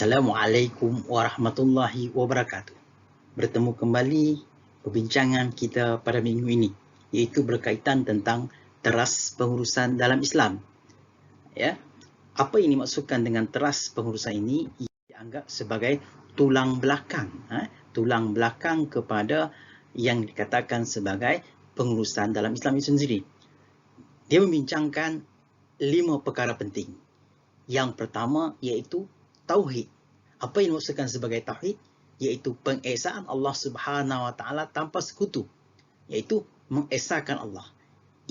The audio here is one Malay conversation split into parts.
Assalamualaikum warahmatullahi wabarakatuh. Bertemu kembali perbincangan kita pada minggu ini, iaitu berkaitan tentang teras pengurusan dalam Islam. Ya, apa ini maksudkan dengan teras pengurusan ini? Ia dianggap sebagai tulang belakang, tulang belakang kepada yang dikatakan sebagai pengurusan dalam Islam itu sendiri. Dia membincangkan 5 perkara penting. Yang pertama iaitu tauhid. Apa yang dimaksudkan sebagai tauhid? Iaitu pengesaan Allah Subhanahu Wa Taala tanpa sekutu. Iaitu mengesahkan Allah.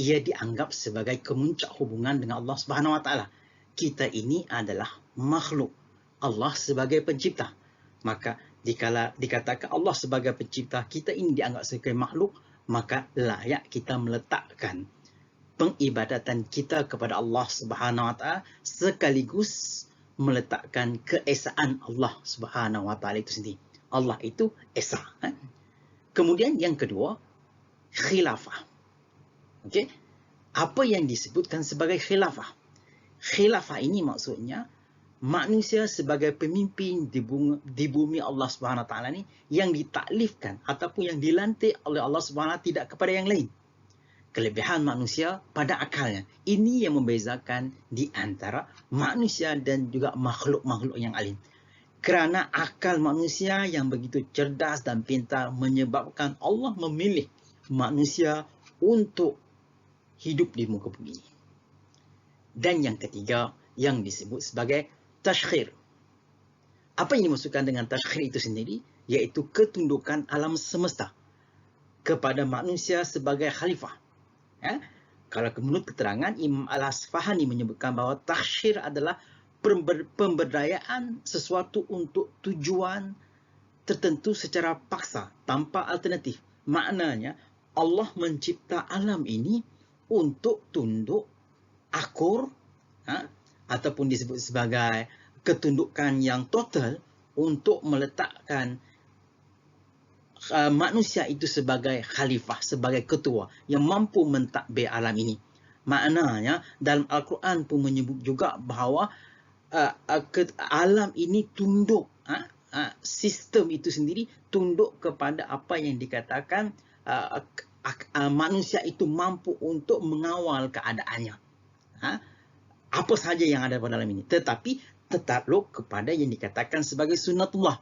Ia dianggap sebagai kemuncak hubungan dengan Allah Subhanahu Wa Taala. Kita ini adalah makhluk, Allah sebagai pencipta. Maka dikala dikatakan Allah sebagai pencipta, kita ini dianggap sebagai makhluk, maka layak kita meletakkan pengibadatan kita kepada Allah Subhanahu Wa Taala sekaligus meletakkan keesaan Allah Subhanahu Wa Taala itu sendiri. Allah itu esa. Kemudian yang kedua, khilafah. Okey. Apa yang disebutkan sebagai khilafah? Khilafah ini maksudnya manusia sebagai pemimpin di bumi Allah Subhanahu Wa Taala ni yang ditaklifkan ataupun yang dilantik oleh Allah Subhanahu Wa Taala tidak kepada yang lain. Kelebihan manusia pada akalnya. Ini yang membezakan di antara manusia dan juga makhluk-makhluk yang lain. Kerana akal manusia yang begitu cerdas dan pintar menyebabkan Allah memilih manusia untuk hidup di muka bumi ini. Dan yang ketiga yang disebut sebagai tashkhir. Apa yang dimaksudkan dengan tashkhir itu sendiri? Iaitu ketundukan alam semesta kepada manusia sebagai khalifah. Kalau menurut keterangan, Imam Al-Asfahani menyebutkan bahawa takhsyir adalah pemberdayaan sesuatu untuk tujuan tertentu secara paksa, tanpa alternatif. Maknanya, Allah mencipta alam ini untuk tunduk, akur, ataupun disebut sebagai ketundukan yang total untuk meletakkan manusia itu sebagai khalifah, sebagai ketua yang mampu mentadbir alam ini. Maknanya dalam Al-Quran pun menyebut juga bahawa alam ini tunduk, sistem itu sendiri tunduk kepada apa yang dikatakan manusia itu mampu untuk mengawal keadaannya. Apa sahaja yang ada pada alam ini. Tetapi takluk kepada yang dikatakan sebagai sunnatullah.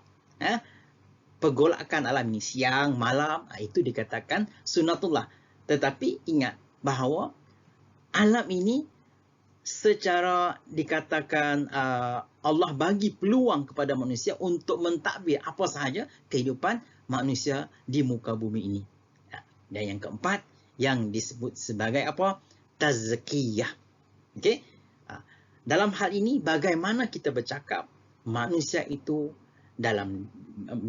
Pergolakan alam ini siang, malam, itu dikatakan sunnatullah. Tetapi ingat bahawa alam ini secara dikatakan Allah bagi peluang kepada manusia untuk mentadbir apa sahaja kehidupan manusia di muka bumi ini. Dan yang keempat yang disebut sebagai apa? Tazkiyah. Okey. Dalam hal ini bagaimana kita bercakap manusia itu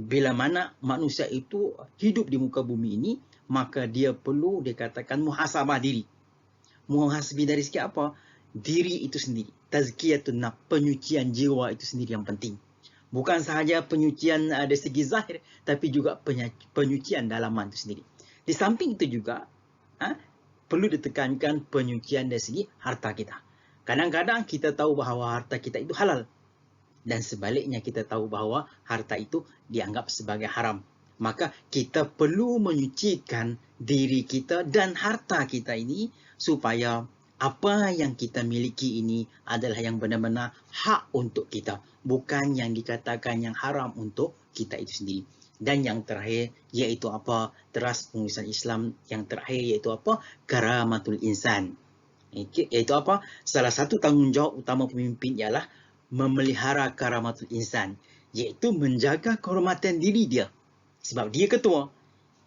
bila mana manusia itu hidup di muka bumi ini, maka dia perlu dikatakan muhasabah diri. Muhasabah dari segi apa? Diri itu sendiri. Tazkiyatun nafs, penyucian jiwa itu sendiri yang penting. Bukan sahaja penyucian dari segi zahir, tapi juga penyucian dalaman itu sendiri. Di samping itu juga perlu ditekankan penyucian dari segi harta kita. Kadang-kadang kita tahu bahawa harta kita itu halal. Dan sebaliknya kita tahu bahawa harta itu dianggap sebagai haram. Maka kita perlu menyucikan diri kita dan harta kita ini supaya apa yang kita miliki ini adalah yang benar-benar hak untuk kita. Bukan yang dikatakan yang haram untuk kita itu sendiri. Dan yang terakhir iaitu apa? Teras pengurusan Islam yang terakhir iaitu apa? Karamatul insan. Iaitu apa? Salah satu tanggungjawab utama pemimpin ialah memelihara karamatul insan, iaitu menjaga kehormatan diri dia. Sebab dia ketua,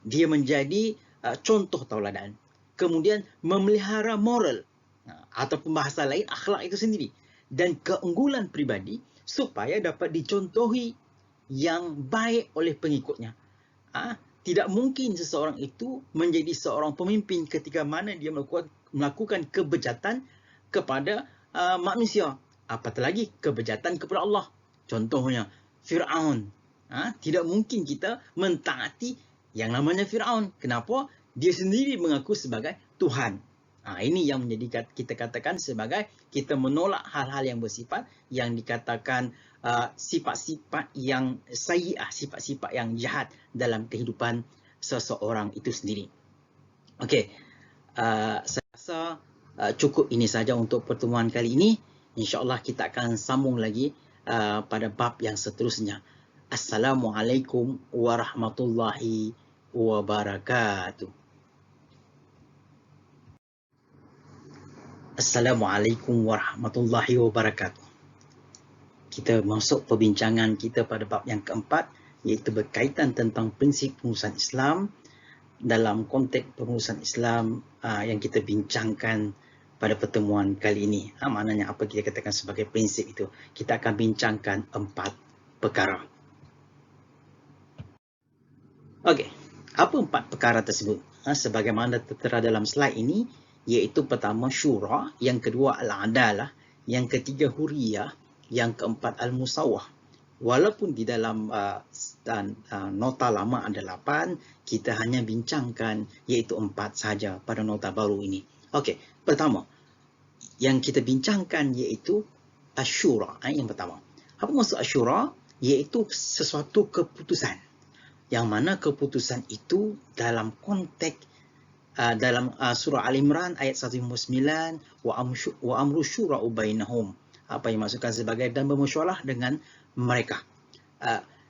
dia menjadi contoh tauladan. Kemudian memelihara moral, ataupun bahasa lain akhlak itu sendiri. Dan keunggulan pribadi supaya dapat dicontohi yang baik oleh pengikutnya. Tidak mungkin seseorang itu menjadi seorang pemimpin ketika mana dia melakukan kebejatan kepada manusia. Apatah lagi kebejatan kepada Allah. Contohnya Fir'aun. Tidak mungkin kita mentaati yang namanya Fir'aun. Kenapa? Dia sendiri mengaku sebagai Tuhan. Ini yang menjadi kita katakan sebagai kita menolak hal-hal yang bersifat yang dikatakan sifat-sifat yang sayyi'ah, sifat-sifat yang jahat dalam kehidupan seseorang itu sendiri. Okey, saya rasa cukup ini saja untuk pertemuan kali ini. InsyaAllah kita akan sambung lagi pada bab yang seterusnya. Assalamualaikum warahmatullahi wabarakatuh. Assalamualaikum warahmatullahi wabarakatuh. Kita masuk perbincangan kita pada bab yang keempat, iaitu berkaitan tentang prinsip pengurusan Islam dalam konteks pengurusan Islam yang kita bincangkan pada pertemuan kali ini. Maknanya apa kita katakan sebagai prinsip itu? Kita akan bincangkan 4 perkara. Okey, apa 4 perkara tersebut? Sebagaimana tertera dalam slide ini, iaitu pertama syura, yang kedua al-adalah, yang ketiga huriyah, yang keempat al-musawah. Walaupun di dalam nota lama ada 8, kita hanya bincangkan iaitu 4 saja pada nota baru ini. Okey, pertama yang kita bincangkan iaitu asyura. Yang pertama, apa maksud asyura? Iaitu sesuatu keputusan, yang mana keputusan itu dalam konteks dalam surah Al-Imran ayat 159, wa amru syura'u bainahum, apa yang dimaksudkan sebagai dan bermusyawarah dengan mereka.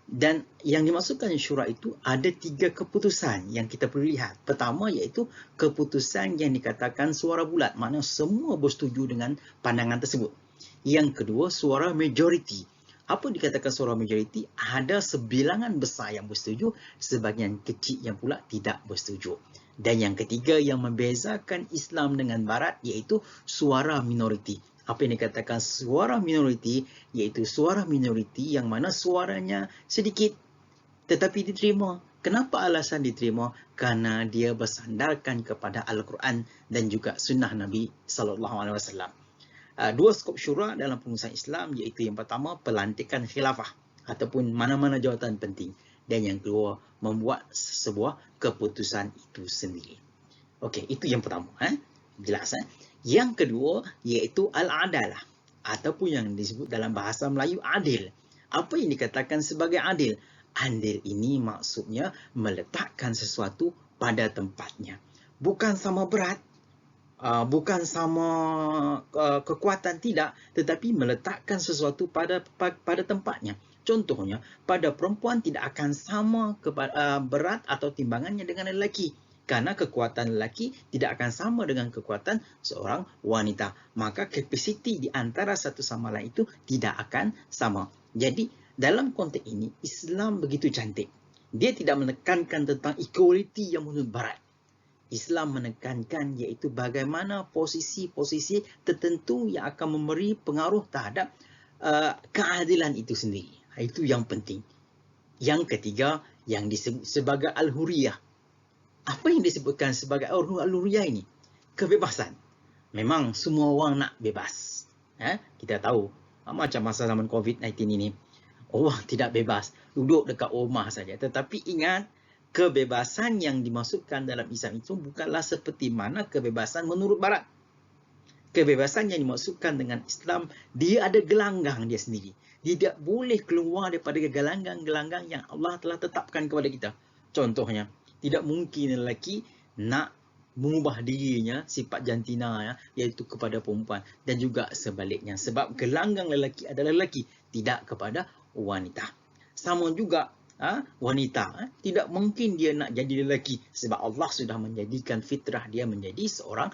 Dan yang dimaksudkan syura itu ada 3 keputusan yang kita perlu lihat. Pertama iaitu keputusan yang dikatakan suara bulat, maknanya semua bersetuju dengan pandangan tersebut. Yang kedua, suara majoriti. Apa dikatakan suara majoriti? Ada sebilangan besar yang bersetuju, sebahagian kecil yang pula tidak bersetuju. Dan yang ketiga yang membezakan Islam dengan Barat iaitu suara minoriti. Apa yang dikatakan suara minoriti? Iaitu suara minoriti yang mana suaranya sedikit tetapi diterima. Kenapa alasan diterima? Kerana dia bersandarkan kepada Al-Quran dan juga sunnah Nabi SAW. 2 skop syura dalam pengurusan Islam iaitu yang pertama pelantikan khilafah ataupun mana-mana jawatan penting. Dan yang kedua, membuat sebuah keputusan itu sendiri. Okey, itu yang pertama. Jelas. Yang kedua, iaitu al-adalah. Ataupun yang disebut dalam bahasa Melayu, adil. Apa yang dikatakan sebagai adil? Adil ini maksudnya meletakkan sesuatu pada tempatnya. Bukan sama berat, bukan sama kekuatan, tidak. Tetapi meletakkan sesuatu pada tempatnya. Contohnya, pada perempuan tidak akan sama berat atau timbangannya dengan lelaki. Kerana kekuatan lelaki tidak akan sama dengan kekuatan seorang wanita. Maka kapasiti di antara satu sama lain itu tidak akan sama. Jadi, dalam konteks ini, Islam begitu cantik. Dia tidak menekankan tentang equality yang menurut Barat. Islam menekankan iaitu bagaimana posisi-posisi tertentu yang akan memberi pengaruh terhadap keadilan itu sendiri. Itu yang penting. Yang ketiga, yang disebut sebagai al-huriyah. Apa yang disebutkan sebagai al-huriyah ini? Kebebasan. Memang semua orang nak bebas. Kita tahu, macam masa zaman COVID-19 ini, orang tidak bebas. Duduk dekat rumah saja. Tetapi ingat, kebebasan yang dimaksudkan dalam Islam itu bukanlah seperti mana kebebasan menurut Barat. Kebebasan yang dimaksudkan dengan Islam, dia ada gelanggang dia sendiri. Dia tidak boleh keluar daripada gelanggang-gelanggang yang Allah telah tetapkan kepada kita. Contohnya, tidak mungkin lelaki nak mengubah dirinya, sifat jantina, iaitu kepada perempuan. Dan juga sebaliknya. Sebab gelanggang lelaki adalah lelaki, tidak kepada wanita. Sama juga wanita, tidak mungkin dia nak jadi lelaki sebab Allah sudah menjadikan fitrah dia menjadi seorang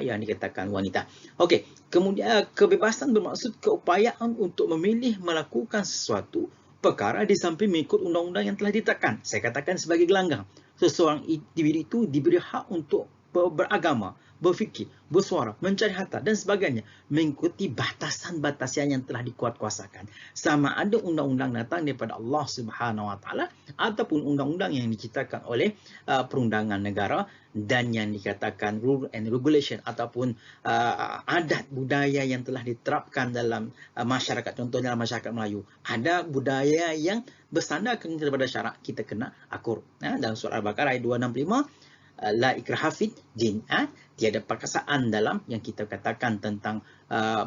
yang dikatakan wanita. Okey, kemudian kebebasan bermaksud keupayaan untuk memilih melakukan sesuatu perkara di samping mengikut undang-undang yang telah ditetapkan. Saya katakan sebagai gelanggang. Seseorang individu itu diberi hak untuk beragama, berfikir, bersuara, mencari harta dan sebagainya mengikuti batasan-batasan yang telah dikuatkuasakan. Sama ada undang-undang datang daripada Allah Subhanahu Wa Taala ataupun undang-undang yang diciptakan oleh perundangan negara dan yang dikatakan rule and regulation ataupun adat budaya yang telah diterapkan dalam masyarakat. Contohnya dalam masyarakat Melayu, ada budaya yang bersandarkan kepada syarak, kita kena akur. Dalam surah Al-Baqarah ayat 265, la ikraha fid din, tiada paksaan dalam yang kita katakan tentang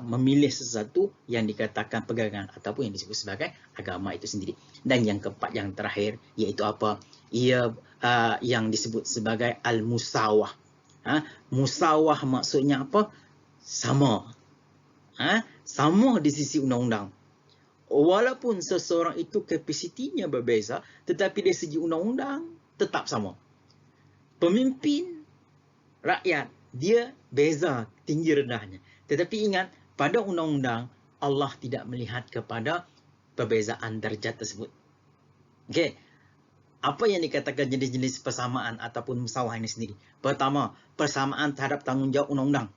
memilih sesuatu yang dikatakan pegangan ataupun yang disebut sebagai agama itu sendiri. Dan yang keempat, yang terakhir, iaitu apa? Ia yang disebut sebagai al-musawah. Musawah maksudnya apa? Sama. Sama di sisi undang-undang. Walaupun seseorang itu kapasitinya berbeza, tetapi dari segi undang-undang tetap sama. Pemimpin rakyat, dia beza tinggi rendahnya. Tetapi ingat, pada undang-undang, Allah tidak melihat kepada perbezaan darjat tersebut. Okey. Apa yang dikatakan jenis-jenis persamaan ataupun musawah ini sendiri? Pertama, persamaan terhadap tanggungjawab undang-undang.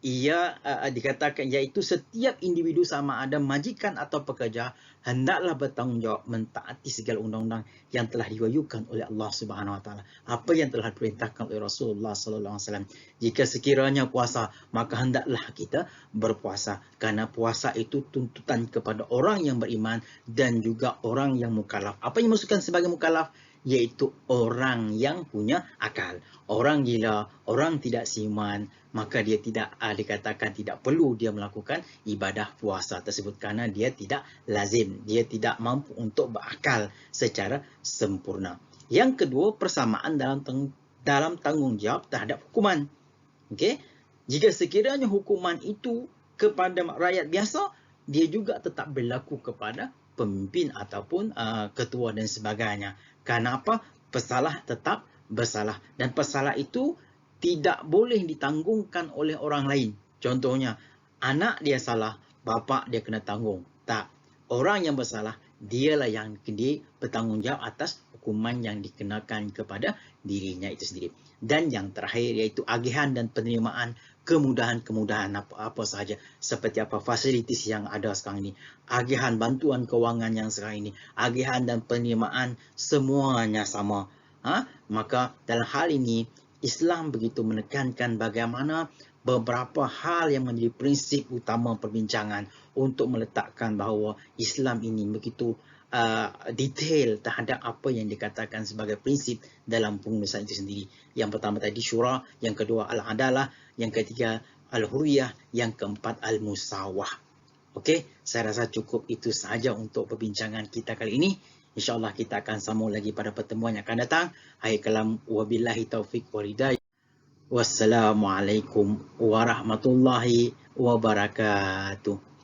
Ia dikatakan iaitu setiap individu sama ada majikan atau pekerja hendaklah bertanggungjawab mentaati segala undang-undang yang telah diwahyukan oleh Allah Subhanahu Wa Taala. Apa yang telah diperintahkan oleh Rasulullah Sallallahu Alaihi Wasallam. Jika sekiranya puasa, maka hendaklah kita berpuasa, karena puasa itu tuntutan kepada orang yang beriman dan juga orang yang mukallaf. Apa yang dimaksudkan sebagai mukallaf? Iaitu orang yang punya akal. Orang gila, orang tidak siuman, maka dia tidak dikatakan tidak perlu dia melakukan ibadah puasa tersebut kerana dia tidak lazim, dia tidak mampu untuk berakal secara sempurna. Yang kedua, persamaan dalam tanggungjawab terhadap hukuman. Okey, jika sekiranya hukuman itu kepada rakyat biasa, dia juga tetap berlaku kepada pemimpin ataupun ketua dan sebagainya. Kerana apa? Pesalah tetap bersalah, dan pesalah itu tidak boleh ditanggungkan oleh orang lain. Contohnya, anak dia salah, bapa dia kena tanggung. Tak. Orang yang bersalah, dialah yang bertanggungjawab atas hukuman yang dikenakan kepada dirinya itu sendiri. Dan yang terakhir iaitu agihan dan penerimaan kemudahan-kemudahan apa sahaja, seperti apa fasilitas yang ada sekarang ini, agihan bantuan kewangan yang sekarang ini, agihan dan penerimaan semuanya sama. Maka dalam hal ini Islam begitu menekankan bagaimana beberapa hal yang menjadi prinsip utama perbincangan untuk meletakkan bahawa Islam ini begitu detail terhadap apa yang dikatakan sebagai prinsip dalam pengurusan itu sendiri. Yang pertama tadi syura, yang kedua al-adalah, yang ketiga al-huriyah, yang keempat al-musawah. Okey, saya rasa cukup itu sahaja untuk perbincangan kita kali ini. InsyaAllah kita akan sambung lagi pada pertemuan yang akan datang. Akhir kalam, wabillahi taufiq wal hidayah. Wassalamualaikum warahmatullahi wabarakatuh.